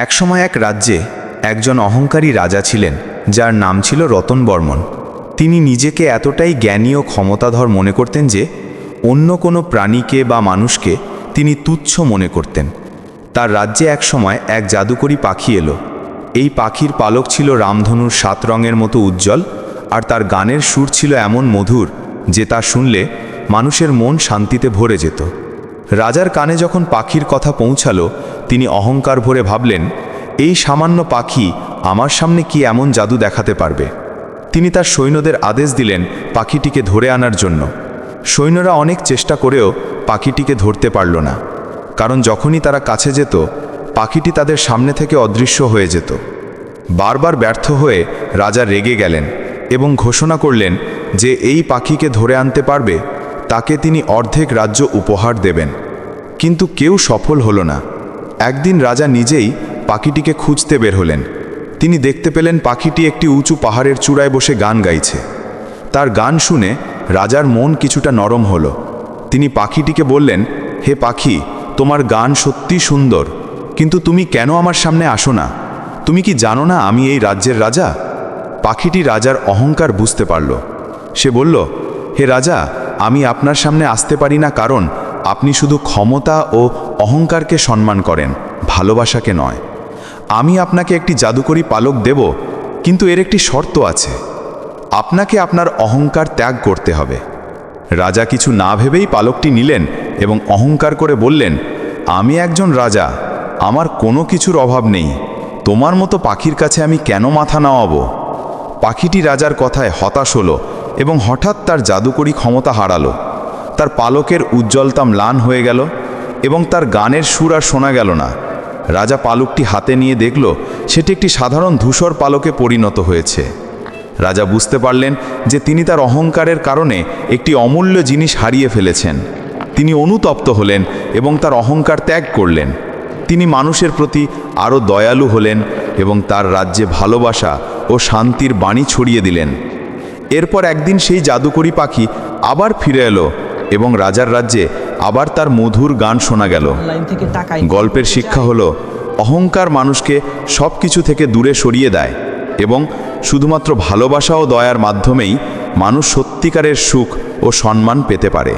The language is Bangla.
একসময় এক রাজ্যে একজন অহংকারী রাজা ছিলেন, যার নাম ছিল রতন বর্মন। তিনি নিজেকে এতটাই জ্ঞানী ও ক্ষমতাধর মনে করতেন যে অন্য কোনো প্রাণীকে বা মানুষকে তিনি তুচ্ছ মনে করতেন। তার রাজ্যে একসময় এক জাদুকরী পাখি এলো। এই পাখির পালক ছিল রামধনুর 7 রঙের মতো উজ্জ্বল, আর তার গানের সুর ছিল এমন মধুর যে তা শুনলে মানুষের মন শান্তিতে ভরে যেত। রাজার কানে যখন পাখির কথা পৌঁছালো, তিনি অহংকার ভরে ভাবলেন, এই সামান্য পাখি আমার সামনে কি এমন জাদু দেখাতে পারবে। তিনি তার সৈন্যদের আদেশ দিলেন পাখিটিকে ধরে আনার জন্য। সৈন্যরা অনেক চেষ্টা করেও পাখিটিকে ধরতে পারল না, কারণ যখনই তারা কাছে যেত পাখিটি তাদের সামনে থেকে অদৃশ্য হয়ে যেত। বারবার ব্যর্থ হয়ে রাজা রেগে গেলেন এবং ঘোষণা করলেন যে এই পাখিকে ধরে আনতে পারবে তাকে তিনি অর্ধেক রাজ্য উপহার দেবেন। কিন্তু কেউ সফল হলো না। একদিন রাজা নিজেই পাখিটিকে খুঁজতে বের হলেন। তিনি দেখতে পেলেন পাখিটি একটি উঁচু পাহাড়ের চূড়ায় বসে গান গাইছে। তার গান শুনে রাজার মন কিছুটা নরম হলো। তিনি পাখিটিকে বললেন, হে পাখি, তোমার গান সত্যি সুন্দর, কিন্তু তুমি কেন আমার সামনে আসো না? তুমি কি জানো না আমি এই রাজ্যের রাজা? পাখিটি রাজার অহংকার বুঝতে পারল। সে বলল, হে রাজা, আমি আপনার সামনে আসতে পারি না কারণ আপনি শুধু ক্ষমতা ও অহংকারকে সম্মান করেন, ভালোবাসাকে নয়। আমি আপনাকে একটি জাদুকরী পালক দেব, কিন্তু এর একটি শর্ত আছে। আপনাকে আপনার অহংকার ত্যাগ করতে হবে। রাজা কিছু না ভেবেই পালকটি নিলেন এবং অহংকার করে বললেন, আমি একজন রাজা, আমার কোনো কিছুর অভাব নেই। তোমার মতো পাখির কাছে আমি কেন মাথা নাওয়াবো? পাখিটি রাজার কথায় হতাশ হলো এবং হঠাৎ তার জাদুকরী ক্ষমতা হারালো। তার পালকের উজ্জ্বলতা ম্লান হয়ে গেল এবং তার গানের সুর আর শোনা গেল না। রাজা পালকটি হাতে নিয়ে দেখল সেটি একটি সাধারণ ধূসর পালকে পরিণত হয়েছে। রাজা বুঝতে পারলেন যে তিনি তার অহংকারের কারণে একটি অমূল্য জিনিস হারিয়ে ফেলেছেন। তিনি অনুতপ্ত হলেন এবং তার অহংকার ত্যাগ করলেন। তিনি মানুষের প্রতি আরও দয়ালু হলেন এবং তার রাজ্যে ভালোবাসা ও শান্তির বাণী ছড়িয়ে দিলেন। এরপর একদিন সেই জাদুকরী পাখি আবার ফিরে এলো এবং রাজার রাজ্যে আবার তার মধুর গান শোনা গেল। গল্পের শিক্ষা হলো, অহংকার মানুষকে সব কিছু থেকে দূরে সরিয়ে দেয় এবং শুধুমাত্র ভালোবাসা ও দয়ার মাধ্যমেই মানুষ সত্যিকারের সুখ ও সম্মান পেতে পারে।